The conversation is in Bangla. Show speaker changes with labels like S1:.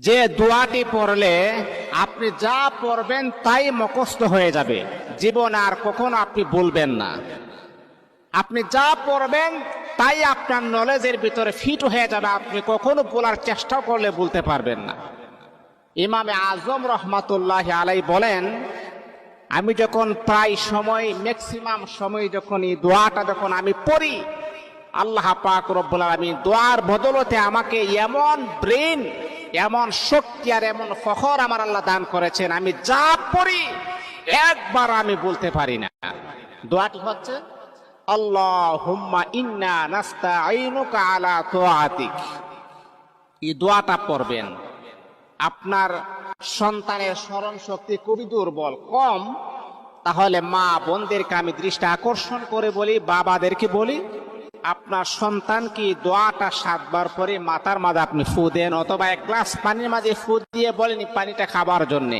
S1: যে দোয়াটি পড়লে আপনি যা পড়বেন তাই মুখস্থ হয়ে যাবে, জীবন আর কখনো আপনি বলবেন না। আপনি যা পড়বেন তাই আপনার নলেজের ভিতরে ফিট হয়ে যাবে, আপনি কখনো বলার চেষ্টাও করলে বলতে পারবেন না। ইমামে আজম রহমাতুল্লাহ আলাই বলেন, আমি যখন প্রায় সময় ম্যাক্সিমাম সময় যখন এই দোয়াটা যখন আমি পড়ি, আল্লাহ পাক রব্বুল আলামিন দোয়ার বদলতে আমাকে এমন ব্রেন, এমন শক্তি আর এমন ফখর আমার আল্লাহ দান করেছেন, আমি যা পড়ি একবার আমি বলতে পারি না। দোয়াটি হচ্ছে আল্লাহুম্মা ইন্না নাস্তাঈনুকা আলা তাআতিক। এই দোয়াটা পড়বেন। আপনার সন্তানের স্মরণ শক্তি খুবই দুর্বল, কম, তাহলে মা বোনদেরকে আমি দৃষ্টি আকর্ষণ করে বলি, বাবাদেরকে বলি, আপনার সন্তানকে দোয়াটা 7 বার পরে মাথার মাঝে আপনি ফু দেন, অথবা 1 গ্লাস পানির মাঝে ফু দিয়ে বলেন পানিটা খাবার জন্যে।